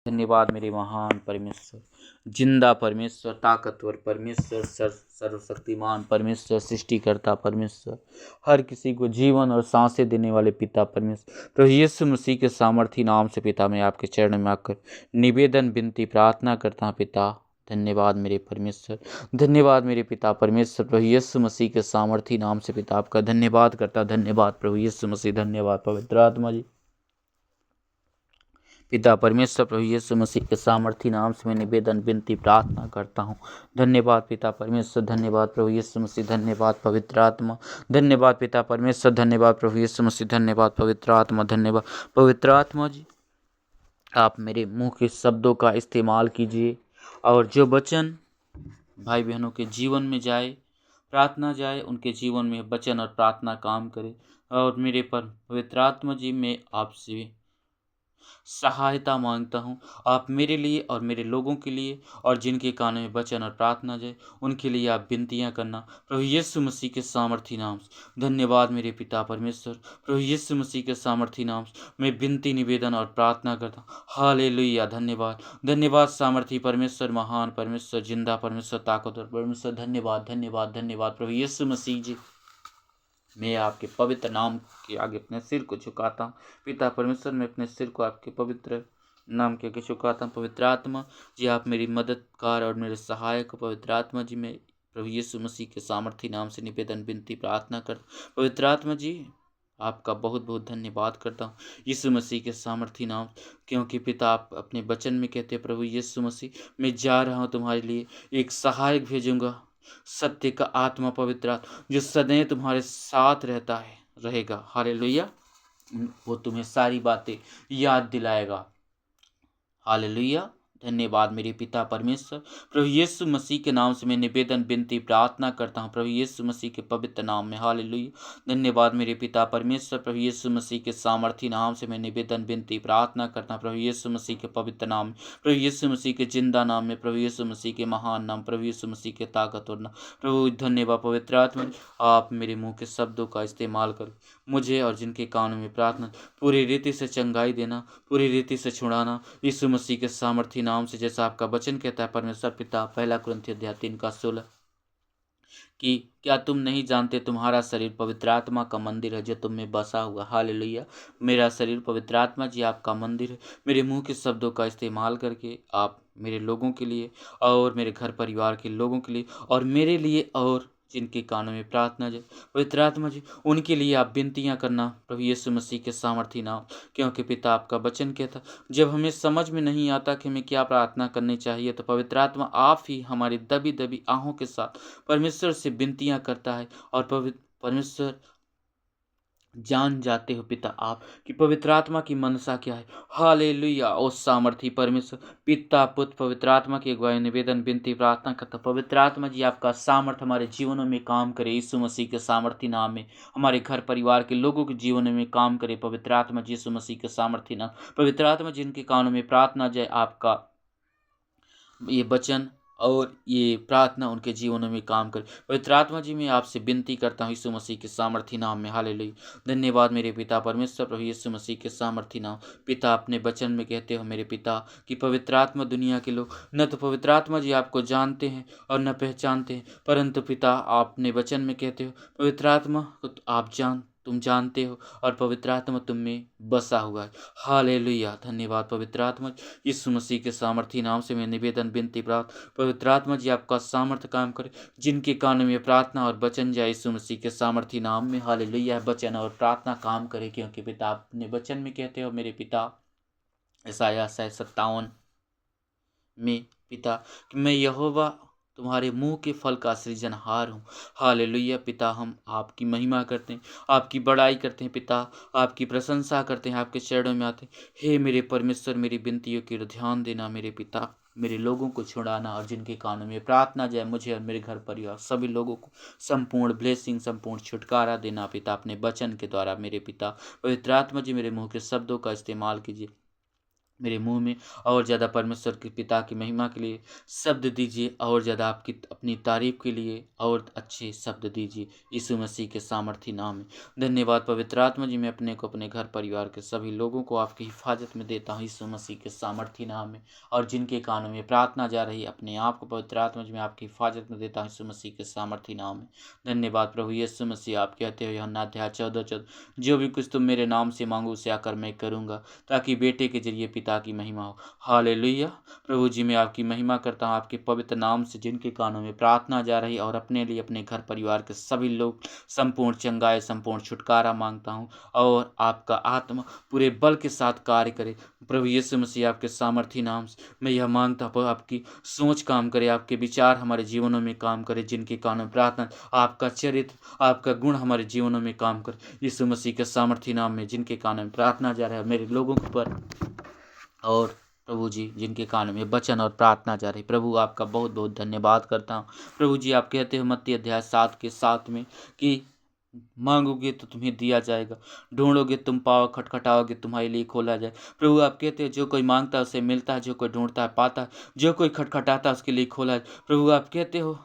धन्यवाद मेरे महान परमेश्वर, जिंदा परमेश्वर, ताकतवर परमेश्वर, सर्वशक्तिमान परमेश्वर, सृष्टिकर्ता परमेश्वर, हर किसी को जीवन और सांसें देने वाले पिता परमेश्वर, प्रभु यीशु मसीह के सामर्थी नाम से पिता मैं आपके चरणों में आकर निवेदन विनती प्रार्थना करता हूँ पिता। धन्यवाद मेरे परमेश्वर, धन्यवाद मेरे पिता परमेश्वर, प्रभु यीशु मसीह के सामर्थी नाम से पिता आपका धन्यवाद करता। धन्यवाद प्रभु यीशु मसीह, धन्यवाद पवित्र आत्मा जी। पिता परमेश्वर, प्रभु यीशु मसीह के सामर्थी नाम से मैं निवेदन विनती प्रार्थना करता हूँ। धन्यवाद पिता परमेश्वर, धन्यवाद प्रभु यीशु मसीह, धन्यवाद पवित्र आत्मा, धन्यवाद पिता परमेश्वर, धन्यवाद प्रभु यीशु मसीह, धन्यवाद पवित्र आत्मा, धन्यवाद पवित्र आत्मा जी। आप मेरे मुंह के शब्दों का इस्तेमाल कीजिए और जो वचन भाई बहनों के जीवन में जाए, प्रार्थना जाए, उनके जीवन में वचन और प्रार्थना काम करे। और मेरे पर पवित्र आत्मा जी, मैं आपसे सहायता मांगता हूँ। आप मेरे लिए और मेरे लोगों के लिए और जिनके कानों में वचन और प्रार्थना जाए उनके लिए आप विनतियाँ करना प्रभु यीशु मसीह के सामर्थी नाम से। धन्यवाद मेरे पिता परमेश्वर, प्रभु यीशु मसीह के सामर्थी नाम से मैं विनती निवेदन और प्रार्थना करता हूँ। हालेलुया, धन्यवाद, धन्यवाद सामर्थी परमेश्वर, महान परमेश्वर, जिंदा परमेश्वर, ताकतवर परमेश्वर, धन्यवाद धन्यवाद धन्यवाद प्रभु यीशु मसीह जी। मैं आपके पवित्र नाम के आगे अपने सिर को झुकाता हूँ पिता परमेश्वर, मैं अपने सिर को आपके पवित्र नाम के आगे झुकाता हूँ। पवित्र आत्मा जी, आप मेरी मददगार और मेरे सहायक हो। पवित्र आत्मा जी, मैं प्रभु यीशु मसीह के सामर्थी नाम से निवेदन विनती प्रार्थना करता हूँ। पवित्र आत्मा जी, आपका बहुत बहुत धन्यवाद करता हूँ यीशु मसीह के सामर्थी नाम, क्योंकि पिता आप अपने वचन में कहते हैं प्रभु यीशु मसीह, मैं जा रहा हूँ तुम्हारे लिए एक सहायक भेजूंगा, सत्य का आत्मा, पवित्र आत्मा जो सदैव तुम्हारे साथ रहता है, रहेगा। हालेलुया, वो तुम्हें सारी बातें याद दिलाएगा। हालेलुया, धन्यवाद मेरे पिता परमेश्वर, प्रभु यीशु मसीह के नाम से मैं निवेदन विनती प्रार्थना करता हूँ प्रभु यीशु मसीह के पवित्र नाम में। हालेलुया, धन्यवाद मेरे पिता परमेश्वर, प्रभु यीशु मसीह के सामर्थी नाम से मैं निवेदन विनती प्रार्थना करता हूँ प्रभु यीशु मसीह के पवित्र नाम में, प्रभु यीशु मसीह के जिंदा नाम में, प्रभु यीशु मसीह के महान नाम, प्रभु यीशु मसीह के ताकतवर नाम। प्रभु धन्यवाद पवित्र आत्मा, आप मेरे मुँह के शब्दों का इस्तेमाल कर मुझे और जिनके कानों में प्रार्थना पूरी रीति से चंगाई देना, पूरी रीति से छुड़ाना यीशु मसीह के सामर्थी नाम से। जैसा आपका वचन कहता है परमेश्वर पिता, 1 कुरिन्थियों अध्याय 3:16, कि क्या तुम नहीं जानते तुम्हारा शरीर पवित्र आत्मा का मंदिर है जो तुम में बसा हुआ। हालेलुया, मेरा शरीर पवित्र आत्मा जी आपका मंदिर है। मेरे मुंह के शब्दों का इस्तेमाल करके आप मेरे लोगों के लिए और मेरे घर परिवार के लोगों के लिए और मेरे लिए और जिनके कानों में प्रार्थना जाए पवित्र आत्मा जी, उनके लिए आप विनतियाँ करना प्रभु यीशु मसीह के सामर्थी नाम, क्योंकि पिता आपका वचन कहता जब हमें समझ में नहीं आता कि हमें क्या प्रार्थना करनी चाहिए तो पवित्र आत्मा आप ही हमारी दबी दबी आहों के साथ परमेश्वर से विनतियाँ करता है। और परमेश्वर जान जाते हो पिता आप कि पवित्र आत्मा की मनसा क्या है। हालेलुया, ओ सामर्थी परमेश्वर, पिता पुत्र पवित्र आत्मा की अगुवाई निवेदन विनती प्रार्थना करता पवित्र आत्मा जी आपका सामर्थ हमारे जीवनों में काम करे यीशु मसीह के सामर्थी नाम में, हमारे घर परिवार के लोगों के जीवन में काम करे पवित्र आत्मा जी यीशु मसीह के सामर्थी नाम। पवित्र आत्मा जिनके कानों में प्रार्थना जाए आपका ये वचन और ये प्रार्थना उनके जीवनों में काम करे पवित्र आत्मा जी, मैं आपसे विनती करता हूँ यीशु मसीह के सामर्थी नाम में। हालेलुया, धन्यवाद मेरे पिता परमेश्वर, प्रभु यीशु मसीह के सामर्थी नाम। पिता अपने वचन में कहते हो मेरे पिता कि पवित्र आत्मा दुनिया के लोग न तो पवित्र आत्मा जी आपको जानते हैं और न पहचानते हैं, परंतु पिता आपने वचन में कहते हो पवित्र आत्मा को तुम जानते हो और पवित्र आत्मा तुम में बसा हुआ है। हालेलुया, धन्यवाद पवित्र आत्मा, यीशु मसीह के सामर्थी नाम से मैं निवेदन विनती प्राप्त पवित्र आत्मा जी आपका सामर्थ्य काम करे, जिनके कानों में प्रार्थना और वचन जाए यीशु मसीह के सामर्थी नाम में। हालेलुया, वचन और प्रार्थना काम करे, क्योंकि पिता अपने वचन में कहते हो मेरे पिता यशायाह 57 में पिता कि मैं यहोवा तुम्हारे मुंह के फल का सृजनहार हूँ। हालेलुया पिता, हम आपकी महिमा करते हैं, आपकी बड़ाई करते हैं पिता, आपकी प्रशंसा करते हैं, आपके चरणों में आते हैं। हे मेरे परमेश्वर, मेरी विनतियों की ध्यान देना मेरे पिता, मेरे लोगों को छुड़ाना और जिनके कानों में प्रार्थना जाए मुझे और मेरे घर परिवार सभी लोगों को संपूर्ण ब्लेसिंग, संपूर्ण छुटकारा देना पिता अपने वचन के द्वारा मेरे पिता। पवित्र आत्मा जी मेरे मुँह के शब्दों का इस्तेमाल कीजिए मेरे मुंह में और ज़्यादा परमेश्वर के पिता की महिमा के लिए शब्द दीजिए, और ज़्यादा आपकी अपनी तारीफ के लिए और अच्छे शब्द दीजिए यीशु मसीह के सामर्थी नाम में। धन्यवाद पवित्र आत्मा जी, मैं अपने को, अपने घर परिवार के सभी लोगों को आपकी हिफाजत में देता हूँ यीशु मसीह के सामर्थी नाम में। और जिनके कानों में प्रार्थना जा रही है, अपने आप को पवित्र आत्मा जी मैं आपकी हिफाजत में देता हूँ यीशु मसीह के सामर्थी नाम में। धन्यवाद प्रभु यीशु मसीह, आप कहते हो यूहन्ना अध्याय 14:14, जो भी कुछ तुम मेरे नाम से मांगो उसे आकर मैं करूँगा, ताकि बेटे के जरिए पिता की महिमा हो। हालेलुया। प्रभु जी मैं आपकी महिमा करता हूँ आपके पवित्र नाम से, जिनके कानों में प्रार्थना जा रही, और अपने लिए, अपने घर परिवार के सभी लोग संपूर्ण चंगाई, संपूर्ण छुटकारा मांगता हूँ, और आपका आत्मा पूरे बल के साथ कार्य करे। प्रभु यीशु मसीह आपके सामर्थी नाम से मैं यह मांगता हूँ, आपकी सोच काम करे, आपके विचार हमारे जीवनों में काम करे, जिनके कानों में प्रार्थना, आपका चरित्र, आपका गुण हमारे जीवनों में काम करे यीशु मसीह के सामर्थी नाम में। जिनके कानों में प्रार्थना जा रहा है मेरे लोगों पर, और प्रभु जी जिनके कानों में वचन और प्रार्थना जा रही, प्रभु आपका बहुत बहुत धन्यवाद करता हूँ। प्रभु जी आप कहते हो मत्ती अध्याय 7:7 में कि मांगोगे तो तुम्हें दिया जाएगा, ढूंढोगे तुम पाओ, खटखटाओगे तुम्हारे लिए खोला जाए। प्रभु आप कहते हो जो कोई मांगता है उसे मिलता है, जो कोई ढूंढता है पाता है, जो कोई खटखटाता है उसके लिए खोला जाए। प्रभु आप कहते हो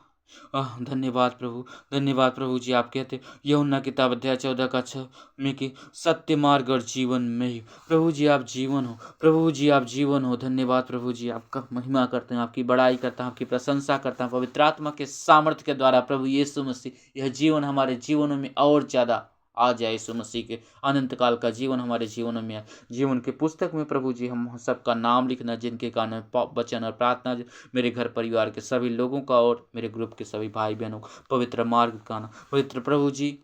धन्यवाद प्रभु, धन्यवाद प्रभु जी। आप कहते यूहन्ना किताब अध्याय 14:6 में कि सत्य मार्ग और जीवन में ही, प्रभु जी आप जीवन हो, प्रभु जी आप जीवन हो। धन्यवाद प्रभु जी, आपका महिमा करते हैं, आपकी बड़ाई करता हूँ, आपकी प्रशंसा करता हूँ पवित्र आत्मा के सामर्थ्य के द्वारा। प्रभु यीशु मसीह यह जीवन हमारे जीवनों में और ज़्यादा आ जाए, यीशु मसीह के अनंत काल का जीवन हमारे जीवनों में आए। जीवन के पुस्तक में प्रभु जी हम सबका नाम लिखना, जिनके कारण वचन और प्रार्थना मेरे घर परिवार के सभी लोगों का और मेरे ग्रुप के सभी भाई बहनों को पवित्र मार्ग दिखाना। पवित्र प्रभु जी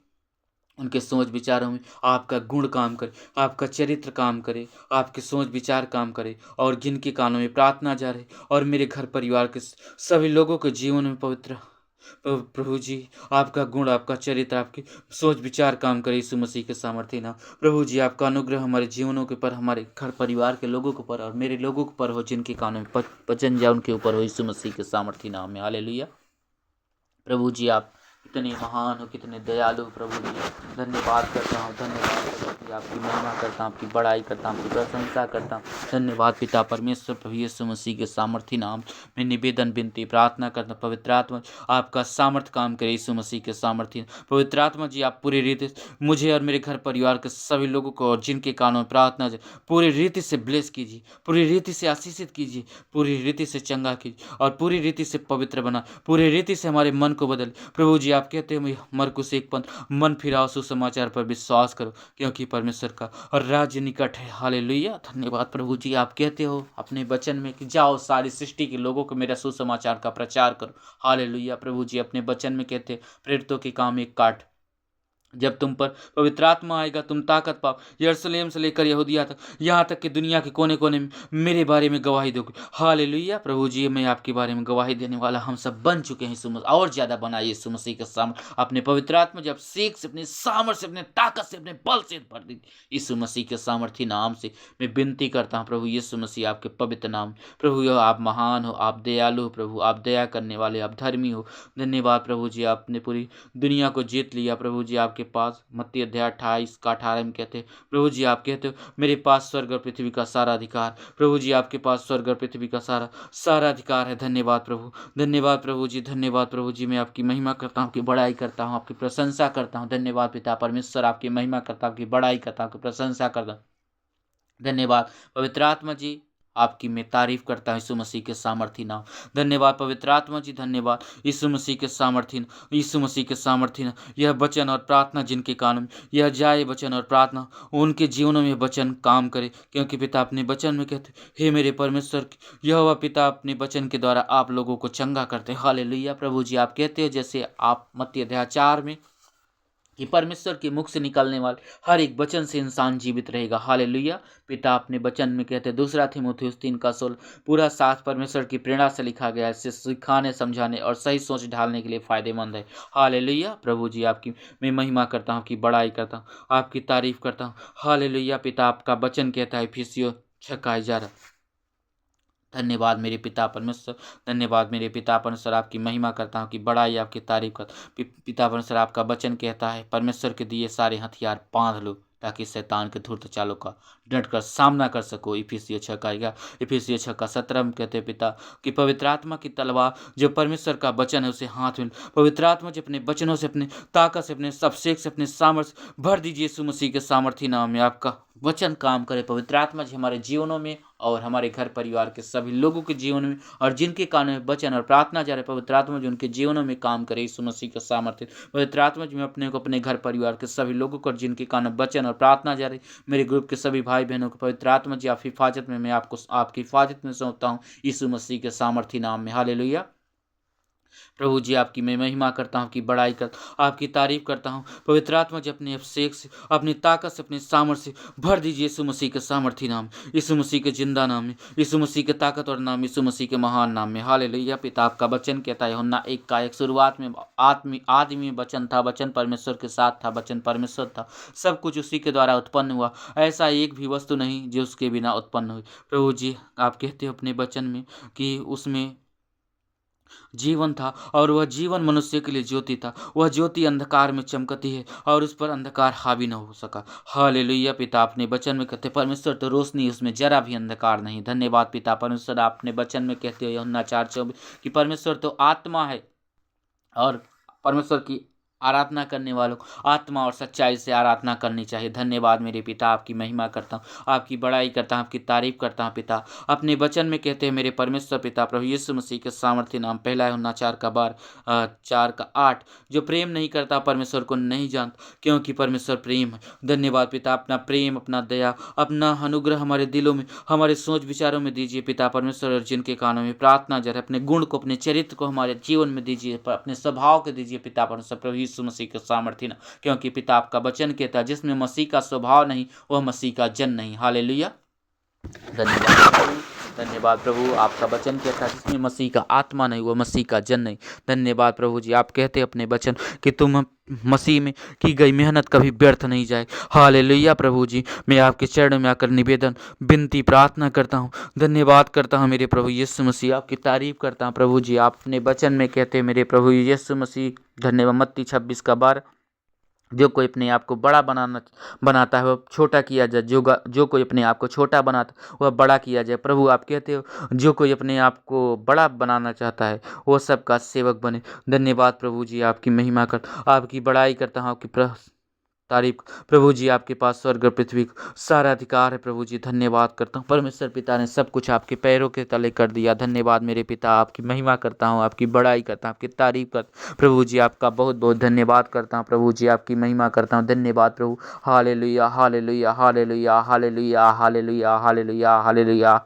उनके सोच विचारों में आपका गुण काम करे, आपका चरित्र काम करे, आपके सोच विचार काम करे, और जिनके कानों में प्रार्थना जा रही, और मेरे घर परिवार के सभी लोगों के जीवन में पवित्र प्रभु जी आपका गुण, आपका चरित्र, आपकी सोच विचार काम करे यीशु मसीह के सामर्थ्य नाम। प्रभु जी आपका अनुग्रह हमारे जीवनों के पर, हमारे घर परिवार के लोगों के पर, और मेरे लोगों के पर हो, जिनके कानों में वचन जा उनके ऊपर हो यीशु मसीह के सामर्थ्य नाम में। हालेलुया। प्रभु जी आप कितने महान हो, कितने दयालु प्रभु जी, धन्यवाद करता हूँ, धन्यवाद करता हूँ, आपकी महिमा करता हूँ, आपकी बड़ाई करता हूँ, आपकी प्रशंसा करता हूँ। धन्यवाद पिता परमेश्वर प्रभु यीशु मसीह के सामर्थ्य नाम में निवेदन विनती प्रार्थना करता हूँ। पवित्र आत्मा आपका सामर्थ्य काम करे यीशु मसीह के सामर्थ्य। पवित्र आत्मा जी आप पूरी रीति मुझे और मेरे घर परिवार के सभी लोगों को, और जिनके कानों में प्रार्थना पूरी रीति से ब्लेस कीजिए, पूरी रीति से आशीषित कीजिए, पूरी रीति से चंगा कीजिए, और पूरी रीति से पवित्र बना, पूरी रीति से हमारे मन को बदल। प्रभु जी आप कहते हो मरकुस 1:15, मन फिराओ, सुसमाचार पर विश्वास करो, क्योंकि परमेश्वर का और राज्य निकट है। हालेलुया। धन्यवाद प्रभु जी, आप कहते हो अपने वचन में कि जाओ सारी सृष्टि के लोगों को मेरा सुसमाचार का प्रचार करो। हालेलुया। प्रभु जी अपने वचन में कहते प्रेरितों के काम एक काट, जब तुम पर पवित्र आत्मा आएगा तुम ताकत पाओ, यरूशलेम से लेकर यहूदिया तक, यहाँ तक कि दुनिया के कोने कोने में मेरे बारे में गवाही दोगे। हालेलुया। प्रभु जी मैं आपके बारे में गवाही देने वाला हम सब बन चुके हैं यीशु मसीह, और ज़्यादा बनाइए यीशु मसीह के सामने अपने पवित्र आत्मा जब सेक से, अपने सामर्थ्य से, अपने ताकत से, अपने बल से भर दी यीशु मसीह के सामर्थ्य नाम से मैं विनती करता हूँ। प्रभु यीशु मसीह आपके पवित्र नाम, प्रभु आप महान हो, आप दयालु हो, प्रभु आप दया करने वाले, आप धर्मी हो। धन्यवाद प्रभु जी, आपने पूरी दुनिया को जीत लिया। प्रभु जी आपके पास मत्ती अध्याय 28:18 में कहते हैं प्रभु जी आप कहते हो मेरे पास स्वर्ग और पृथ्वी का सारा अधिकार। प्रभु जी आपके पास स्वर्ग और पृथ्वी का सारा अधिकार है। धन्यवाद प्रभु, धन्यवाद प्रभु जी, धन्यवाद प्रभु जी। मैं आपकी महिमा करता हूँ, आपकी बड़ाई करता हूँ, आपकी प्रशंसा करता हूँ। धन्यवाद पिता परमेश्वर, आपकी महिमा करता हूँ, आपकी बड़ाई करता हूँ, आपकी प्रशंसा करता हूँ। धन्यवाद पवित्र आत्मा जी, आपकी मैं तारीफ करता हूँ यीशु मसीह के सामर्थी नाम। धन्यवाद पवित्र आत्मा जी, धन्यवाद यीशु मसीह के सामर्थी, यीशु मसीह के सामर्थी नाम। यह वचन और प्रार्थना जिनके कानों में यह जाए, वचन और प्रार्थना उनके जीवनों में वचन काम करे, क्योंकि पिता अपने वचन में कहते हे मेरे परमेश्वर, यह पिता अपने वचन के द्वारा आप लोगों को चंगा करते। हालेलुया। प्रभु जी आप कहते हो जैसे आप मत्ती अध्याय 4 में कि परमेश्वर के मुख से निकलने वाले हर एक वचन से इंसान जीवित रहेगा। हालेलुया। पिता अपने वचन में कहते हैं 2 तीमुथियुस 3:16, पूरा साथ परमेश्वर की प्रेरणा से लिखा गया है, इससे सिखाने, समझाने और सही सोच ढालने के लिए फायदेमंद है। हालेलुया। प्रभु जी आपकी मैं महिमा करता हूँ, आपकी बड़ाई करता हूँ, आपकी तारीफ करता हूँ। हालेलुया। पिता आपका वचन कहता है इफिसियों 6:11। धन्यवाद मेरे पिता परमेश्वर, धन्यवाद मेरे पिता परमेश्वर, आपकी महिमा करता हूँ, कि बड़ाई आपकी तारीफ करता हूँ। पिता परमेश्वर आपका वचन कहता है परमेश्वर के दिए सारे हथियार बांध लो, ताकि शैतान के धूर्त चालों का डट कर सामना कर सको। इफिसियों 6:17 में कहते हैं पिता कि पवित्र आत्मा की तलवार जो परमेश्वर का वचन है उसे हाथ में पवित्र आत्मा जो अपने वचनों से, अपने ताकत से, अपने अभिषेक से, अपने सामर्थ्य भर दीजिए। यीशु मसीह के सामर्थी नाम में आपका वचन काम करे। पवित्र आत्मा जी हमारे जीवनों में और हमारे घर परिवार के सभी लोगों के जीवन में और जिनके कानों में वचन और प्रार्थना जा रहे, पवित्र आत्मा जो उनके जीवनों में काम करे। यीशु मसीह का सामर्थ्य पवित्र आत्मा जी मैं अपने को, अपने घर परिवार के सभी लोगों को, जिनके कानों में वचन और प्रार्थना जा रही, मेरे ग्रुप के सभी भाई बहनों को पवित्र आत्मा जी आप हिफाजत में, मैं आपको आपकी हिफाजत में सौंपता हूँ यीशु मसीह के सामर्थी नाम में। हालेलुया। प्रभु जी आपकी मैं महिमा करता हूँ, आपकी बड़ाई करता हूँ, आपकी तारीफ करता हूँ। पवित्र आत्मा जी अपने अभिषेक से, अपनी ताकत से, अपने सामर्थ्य से भर दीजिए यीशु मसीह के सामर्थी नाम, यीशु मसीह के जिंदा नाम में, यीशु मसीह के ताकतवर नाम, यीशु मसीह के महान नाम में। हालेलुया। पिता आपका वचन कहता है यूहन्ना 1:1 शुरुआत में आदि में वचन था, वचन परमेश्वर के साथ था, वचन परमेश्वर था, सब कुछ उसी के द्वारा उत्पन्न हुआ, ऐसा एक भी वस्तु नहीं जो उसके बिना उत्पन्न हुई। प्रभु जी आप कहते हो अपने वचन में कि उसमें जीवन था और वह जीवन मनुष्य के लिए ज्योति था, वह ज्योति अंधकार में चमकती है और उस पर अंधकार हावी न हो सका। हालेलुया। पिता अपने वचन में कहते परमेश्वर तो रोशनी, उसमें जरा भी अंधकार नहीं। धन्यवाद पिता परमेश्वर। आप अपने वचन में कहते हो यूहन्ना 4:24 कि परमेश्वर तो आत्मा है और परमेश्वर की आराधना करने वालों को आत्मा और सच्चाई से आराधना करनी चाहिए। धन्यवाद मेरे पिता, आपकी महिमा करता हूँ, आपकी बड़ाई करता हूँ, आपकी तारीफ करता हूँ। पिता अपने वचन में कहते हैं मेरे परमेश्वर पिता प्रभु यीशु मसीह के सामर्थ्य नाम, पहला यूहन्ना 4:8 जो प्रेम नहीं करता परमेश्वर को नहीं जानता, क्योंकि परमेश्वर प्रेम है। धन्यवाद पिता, अपना प्रेम, अपना दया, अपना अनुग्रह हमारे दिलों में, हमारे सोच विचारों में दीजिए पिता परमेश्वर। और जिनके कानों में प्रार्थना जा रही है, अपने गुण को, अपने चरित्र को हमारे जीवन में दीजिए, अपने स्वभाव को दीजिए पिता परमेश्वर प्रभु यीशु मसीह के सामर्थ्य, क्योंकि पिता आपका वचन कहता है जिसमें मसीह का स्वभाव नहीं वह मसीह का जन नहीं। हालेलुया। धन्यवाद प्रभु, आपका वचन कहता है जिसमें मसीह का आत्मा नहीं वह मसीह का जन नहीं। धन्यवाद प्रभु जी, आप कहते अपने वचन कि तुम मसीह में की गई मेहनत कभी व्यर्थ नहीं जाए। हालेलुया प्रभु जी, मैं आपके चरणों में आकर निवेदन, विनती, प्रार्थना करता हूँ, धन्यवाद करता हूँ मेरे प्रभु यीशु मसीह, आपकी तारीफ करता हूँ प्रभु जी। आप अपने वचन में कहते हैं मेरे प्रभु यीशु मसीह, धन्यवाद, मत्ती 26:12 जो कोई अपने आप को बड़ा बनाता है वह छोटा किया जाए, जो कोई अपने आप को छोटा बनाता वह बड़ा किया जाए। प्रभु आप कहते हो जो कोई अपने आप को बड़ा बनाना चाहता है वो सबका सेवक बने। धन्यवाद प्रभु जी, आपकी महिमा कर, आपकी बड़ाई करता हूँ, आपकी तारीफ प्रभु जी। आपके पास स्वर्ग और पृथ्वी सारा अधिकार है प्रभु जी। धन्यवाद करता हूँ परमेश्वर पिता ने सब कुछ आपके पैरों के तले कर दिया। धन्यवाद मेरे पिता, आपकी महिमा करता हूँ, आपकी बड़ाई करता हूँ, आपकी तारीफ करता प्रभु जी। आपका बहुत बहुत धन्यवाद करता हूँ प्रभु जी, आपकी महिमा करता हूँ। धन्यवाद प्रभु। हालेलुया हालेलुया हालेलुया हालेलुया हालेलुया हालेलुया हालेलुया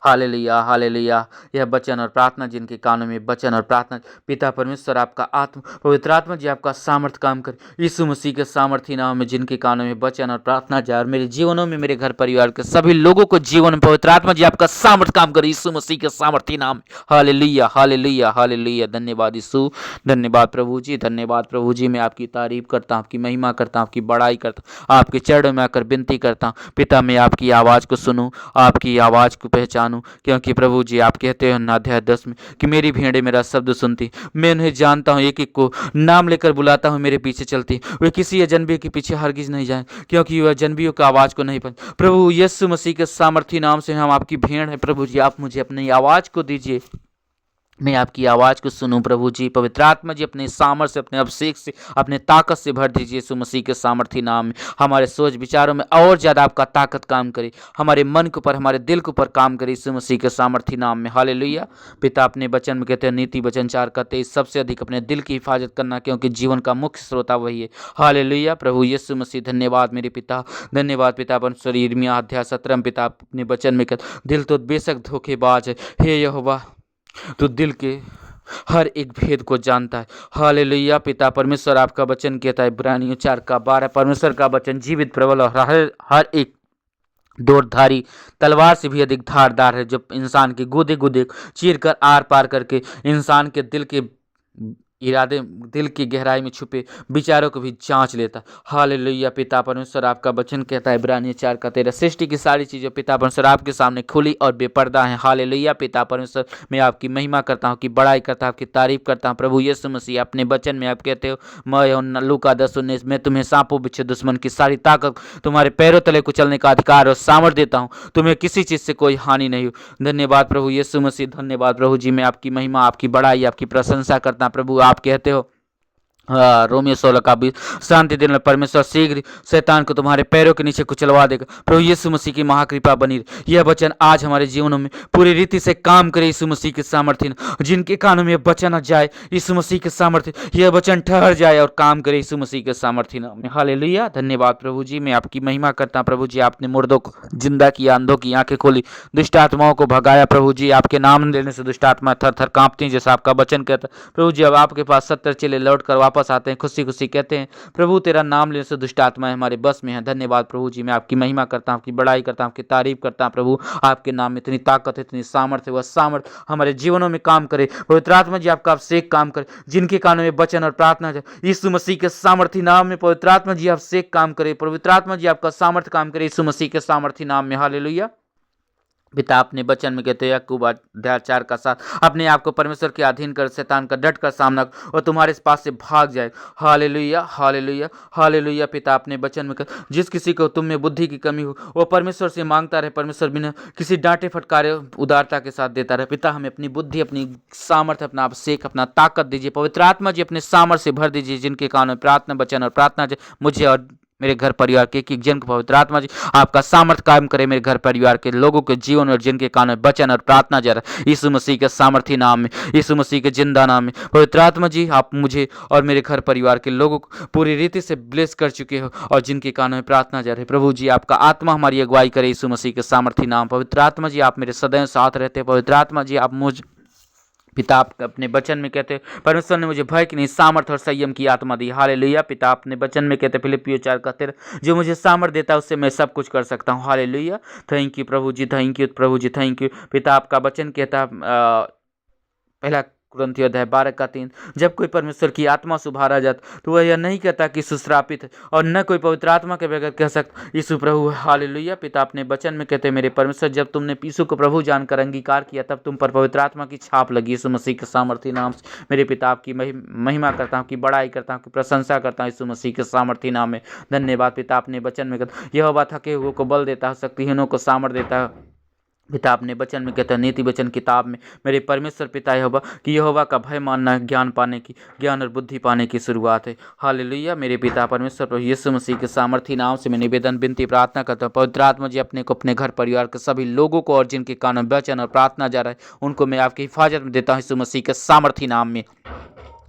हालेलुया हालेलुया। यह वचन और प्रार्थना जिनके कानों में वचन और प्रार्थना, पिता परमेश्वर आपका आत्मा, पवित्र आत्मा जी आपका सामर्थ काम कर यीशु मसीह के सामर्थी नाम में, जिनके कानों में वचन और प्रार्थना जाए और मेरे जीवनों में, मेरे घर परिवार के सभी लोगों को जीवन में पवित्र आत्मा जी आपका सामर्थ काम करे यीशु मसीह के सामर्थी नाम। हालेलुया हालेलुया हालेलुया। धन्यवाद यीशु, धन्यवाद प्रभु जी, धन्यवाद प्रभु जी। मैं आपकी तारीफ करता हूँ, आपकी महिमा करता हूँ, आपकी बड़ाई करता हूँ, आपके चरणों में आकर विनती करता हूँ पिता, मैं आपकी आवाज़ को सुनूँ, आपकी आवाज़ को पहचानूं, क्योंकि प्रभु जी आप कहते हैं अध्याय 10 में कि मेरी भेड़ें मेरा शब्द सुनती, मैं उन्हें जानता हूँ, एक एक को नाम लेकर बुलाता हूँ, मेरे पीछे चलती, वे किसी अजनबी के पीछे हरगिज नहीं जाए, क्योंकि वह अजनबियों की आवाज़ को नहीं पहचानते। प्रभु यीशु मसीह के सामर्थी नाम से हम आपकी भेड़ हैं प्रभु जी, आप मुझे अपनी आवाज़ को दीजिए, मैं आपकी आवाज़ को सुनूं प्रभु जी। पवित्र आत्मा जी अपने सामर्थ्य से, अपने अभिषेक से, अपने ताकत से भर दीजिए यीशु मसीह के सामर्थी नाम में। हमारे सोच विचारों में और ज़्यादा आपका ताकत काम करे, हमारे मन के ऊपर, हमारे दिल के ऊपर काम करे यीशु मसीह के सामर्थी नाम में। हालेलुया। पिता अपने वचन में कहते हैं नीति वचन 4:23 सबसे अधिक अपने दिल की हिफाजत करना, क्योंकि जीवन का मुख्य स्रोता वही है। हालेलुया प्रभु यीशु मसीह। धन्यवाद मेरे पिता, धन्यवाद पिता परमेश्वर। यिर्मयाह अध्याय 17 पिता अपने वचन में कहते दिल तो बेशक धोखेबाज है, हे यहोवा तो दिल के हर एक भेद को जानता है। हालेलुया पिता परमेश्वर। आपका वचन कहता है इब्रानियों 4:12 परमेश्वर का वचन जीवित, प्रबल और हर एक दोरधारी तलवार से भी अधिक धारदार है, जब इंसान के गुदे गुदे चीर कर आर पार करके इंसान के दिल के इरादे दिल की गहराई में छुपे विचारों को भी जांच लेता। हालेलुया पिता परमेश्वर, आपका वचन कहता है इब्रानियों 4:13, सृष्टि की सारी चीज़ें पिता परमेश्वर आपके सामने खुली और बेपर्दा हैं। हालेलुया पिता परमेश्वर, मैं आपकी महिमा करता हूँ, की बड़ाई करता हूँ, आपकी तारीफ करता हूँ। प्रभु यीशु मसीह, अपने वचन में आप कहते हो मैं लूका 10:19, मैं तुम्हें सांपों बिच्छू दुश्मन की सारी ताकत, तुम्हारे पैरों तले कुचलने का अधिकार और सामर्थ देता हूँ, तुम्हें किसी चीज़ से कोई हानि नहीं हो। धन्यवाद प्रभु यीशु मसीह, धन्यवाद प्रभु जी। मैं आपकी महिमा, आपकी बड़ाई, आपकी प्रशंसा करता हूं प्रभु। आप कहते हो रोमियो 16 का भी, शांति देने वाला परमेश्वर शीघ्र शैतान को तुम्हारे पैरों के नीचे कुचलवा देगा। प्रभु यीशु मसीह की महाकृपा बनी रहे। यह वचन आज हमारे जीवनों में पूरी रीति से काम करे यीशु मसीह के सामर्थ्य, जिनके कानों में यह वचन जाए यीशु मसीह के सामर्थ्य, यह वचन ठहर जाए और काम करे यीशु मसीह के सामर्थ्य नाम में। हालेलुया, धन्यवाद प्रभु जी। मैं आपकी महिमा करता हूं प्रभु जी। आपने मुर्दों को जिंदा किया, अंधों की आंखें खोली, दुष्ट आत्माओं को भगाया प्रभु जी। आपके नाम लेने से दुष्ट आत्मा थर थर कांपती हैं, जैसा आपका वचन कहता है प्रभु जी। अब आपके पास 70 चेले लौट कर वापस आते हैं, खुशी खुशी कहते हैं प्रभु तेरा नाम लेने से दुष्ट आत्माएं हमारे बस में है। धन्यवाद प्रभु जी। मैं आपकी महिमा करता हूँ, आपकी बड़ाई करता हूँ, आपकी तारीफ करता हूँ प्रभु। आपके नाम में इतनी ताकत है, इतनी सामर्थ्य, वह सामर्थ्य हमारे जीवनों में काम करे। पवित्र आत्मा जी आपका अभिषेक काम करे, जिनके कानों में वचन और प्रार्थना है यीशु मसीह के सामर्थ्य नाम में। पवित्र आत्मा जी अभिषेक काम करे, पवित्र आत्मा जी आपका सामर्थ्य काम करे यीशु मसीह के सामर्थ्य नाम में। हालेलुया पिता, अपने वचन में कहते हैं याकूब अध्याय 4:7, अपने आप को परमेश्वर के अधीन कर शैतान का डट कर सामना और तुम्हारे पास से भाग जाए। हालेलुया हालेलुया हालेलुया पिता, अपने वचन में जिस किसी को तुम में बुद्धि की कमी हो वो परमेश्वर से मांगता रहे, परमेश्वर बिना किसी डांटे फटकारे उदारता के साथ देता रहे। पिता, हमें अपनी बुद्धि, अपनी सामर्थ्य, अपना अभिषेक, अपना ताकत दीजिए। पवित्र आत्मा जी अपने सामर्थ्य से भर दीजिए, जिनके कानों में प्रार्थना वचन और प्रार्थना मुझे और मेरे घर परिवार के एक जन को पवित्र आत्मा जी आपका सामर्थ्य काम करे, मेरे घर परिवार के लोगों के जीवन और जिनके कान में वचन और प्रार्थना जा रहा है यीशु मसीह के सामर्थ्य नाम में, यीशु मसीह के जिंदा नाम में। पवित्र आत्मा जी आप मुझे और मेरे घर परिवार के लोगों को पूरी रीति से ब्लेस कर चुके हो और जिनके कानों में प्रार्थना जा रही है प्रभु जी, आपका आत्मा हमारी अगुवाई करे यीशु मसीह के सामर्थ्य नाम। पवित्र आत्मा जी आप मेरे सदैव साथ रहते हैं। पवित्र आत्मा जी आप मुझ पिता, आप अपने वचन में कहते हैं परमेश्वर ने मुझे भय की नहीं सामर्थ और संयम की आत्मा दी। हालेलुया पिता, अपने वचन में कहते हैं फिलिप्पियों 4:13, जो मुझे सामर्थ देता है उससे मैं सब कुछ कर सकता हूँ। हालेलुया, थैंक यू प्रभु जी, थैंक यू प्रभु जी, थैंक यू पिता। आपका वचन कहता है पहला कुरिन्थियों अध्याय 12:3, जब कोई परमेश्वर की आत्मा से उभारा जाता तो वह यह नहीं कहता कि सुश्रापित है, और न कोई पवित्र आत्मा के बगैर कह सकता यीशु प्रभु है। हालेलुया पिता, अपने वचन में कहते हैं मेरे परमेश्वर, जब तुमने यीशु को प्रभु जानकर अंगीकार किया तब तुम पर पवित्र आत्मा की छाप लगी यीशु मसीह के सामर्थ्य नाम से। मेरे पिता, आपकी महिमा करता हूँ, की बड़ाई करता हूँ, की प्रशंसा करता हूँ यीशु मसीह के सामर्थ्य नाम में। धन्यवाद पिता, अपने वचन में कहते यहोवा थके हुए को बल देता है, शक्तिहीनों को सामर्थ्य देता है। पिता, अपने वचन में कहता है नीति वचन किताब में मेरे परमेश्वर पिता यहोवा कि यहोवा का भय मानना ज्ञान पाने की, ज्ञान और बुद्धि पाने की शुरुआत है। हालेलुया मेरे पिता परमेश्वर प्रभु यीशु मसीह के सामर्थ्य नाम से मैं निवेदन विनती प्रार्थना करता हूँ। पवित्र आत्मा जी अपने को, अपने घर परिवार के सभी लोगों को और जिनके कानों में वचन और प्रार्थना जा रहा है उनको मैं आपकी हिफाजत में देता हूँ यीशु मसीह के सामर्थ्य नाम में।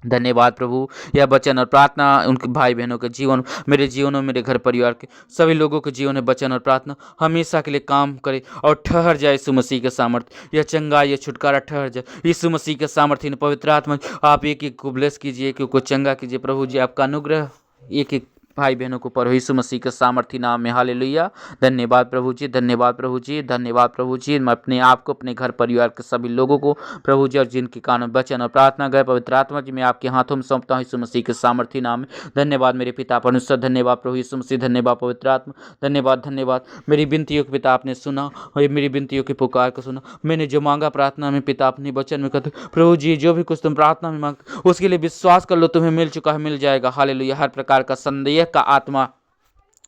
धन्यवाद प्रभु, यह वचन और प्रार्थना उनके भाई बहनों के जीवन, मेरे जीवनों, मेरे घर परिवार के सभी लोगों के जीवन में वचन और प्रार्थना हमेशा के लिए काम करे और ठहर जाए यीशु मसीह के सामर्थ्य। यह चंगाई, यह छुटकारा ठहर जाए यीशु मसीह के सामर्थ्य। पवित्र आत्मा आप एक एक को ब्लेस कीजिए, एक एक को चंगा कीजिए प्रभु जी। आपका अनुग्रह एक एक भाई बहनों को पर यीशु मसीह के सामर्थ्य नाम में। हालेलुया, धन्यवाद प्रभु जी, धन्यवाद प्रभु जी, धन्यवाद प्रभु जी। मैं अपने आप को, अपने घर परिवार के सभी लोगों को प्रभु जी और जिनके कानों वचन और प्रार्थना गए पवित्र आत्मा जी मैं आपके हाथों में सौंपता हूँ यीशु मसीह के सामर्थ्य नाम में। धन्यवाद मेरे पिता परमेश्वर, धन्यवाद प्रभु यीशु मसीह, धन्यवाद पवित्र आत्मा, धन्यवाद धन्यवाद। मेरी विनतियों के पिता आपने सुना और मेरी विनतियों की पुकार को सुना। मैंने जो मांगा प्रार्थना में पिता अपने वचन में कहते प्रभु जी, जो भी कुछ तुम प्रार्थना में मांगते उसके लिए विश्वास कर लो, तुम्हें मिल चुका है, मिल जाएगा। हालेलुया, हर प्रकार का संदेह का आत्मा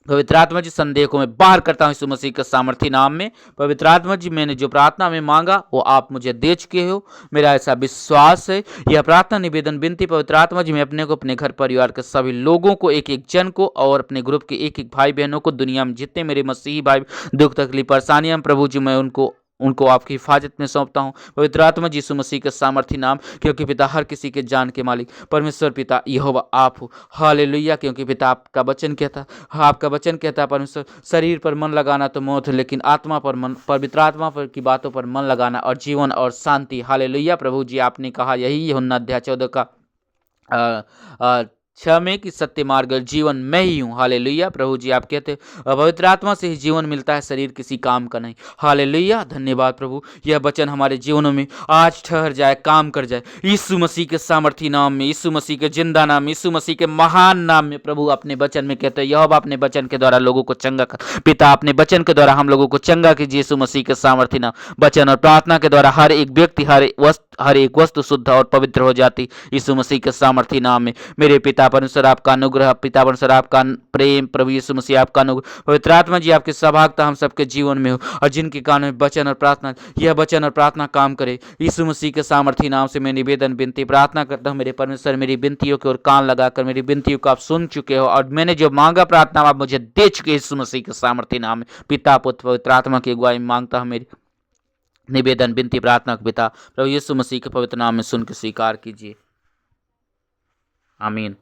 पवित्र आत्मा जी संदेह को मैं बाहर करता हूँ यीशु मसीह के सामर्थ्य नाम में। पवित्र आत्मा जी मैंने जो प्रार्थना में मांगा वो आप मुझे दे चुके हो, मेरा ऐसा विश्वास है। यह प्रार्थना निवेदन विनती पवित्र आत्मा जी मैं अपने को, अपने घर परिवार के सभी लोगों को, एक एक जन को और अपने ग्रुप के एक एक भाई बहनों को, दुनिया में जितने मेरे मसीही भाई दुख तकलीफ परेशानियां प्रभु जी मैं उनको आपकी हिफाजत में सौंपता हूँ पवित्र आत्मा जी यीशु मसीह के सामर्थ्य नाम। क्योंकि पिता हर किसी के जान के मालिक परमेश्वर पिता यहोवा आप हो। हालेलुया, क्योंकि पिता आपका वचन कहता, आपका वचन कहता है परमेश्वर शरीर पर मन लगाना तो मौत है, लेकिन आत्मा पर मन, पवित्र आत्मा पर की बातों पर मन लगाना और जीवन और शांति। हालेलुया प्रभु जी, आपने कहा यही यूहन्ना अध्याय 14 का क्षमा की सत्य मार्ग और जीवन मैं ही हूँ। हालेलुया। प्रभु जी आप कहते हैं पवित्र आत्मा से ही जीवन मिलता है, शरीर किसी काम का नहीं। हालेलुया। धन्यवाद प्रभु, यह वचन हमारे जीवनों में आज ठहर जाए, काम कर जाए। यीशु मसीह के सामर्थी नाम में, यीशु मसीह के जिंदा नाम में, यीशु मसीह के महान नाम में। प्रभु अपने वचन में कहते हैं यहोवा अपने वचन के द्वारा लोगों को चंगा कर। पिता अपने वचन के द्वारा हम लोगों को चंगा कीजिए। यीशु मसीह के सामर्थी नाम, वचन और प्रार्थना के द्वारा हर एक व्यक्ति, हर एक वस्तु शुद्ध और पवित्र हो जाती। यीशु मसीह के सामर्थी नाम में मेरे पिता परमेश्वर आपका अनुग्रह, पिता परमेश्वर आपका प्रेम, प्रभु यीशु मसीह आपका अनुग्रह, पवित्र आत्मा जी आपकी सहभागिता हम सबके जीवन में हो, और जिनके कान में वचन और प्रार्थना, यह वचन और प्रार्थना काम करे। यीशु मसीह के सामर्थी नाम से मैं निवेदन विनती प्रार्थना करता हूँ मेरे परमेश्वर, मेरी विनतियों की ओर कान लगाकर मेरी विनतियों को आप सुन चुके हो, और मैंने जो मांगा प्रार्थना आप मुझे दे चुके। यीशु मसीह के सामर्थी नाम में पिता पुत्र पवित्र आत्मा की अगुवाई मांगता हूँ। मेरी निवेदन विनती प्रार्थना पिता प्रभु यीशु मसीह के पवित्र नाम में सुन के स्वीकार कीजिए। आमीन।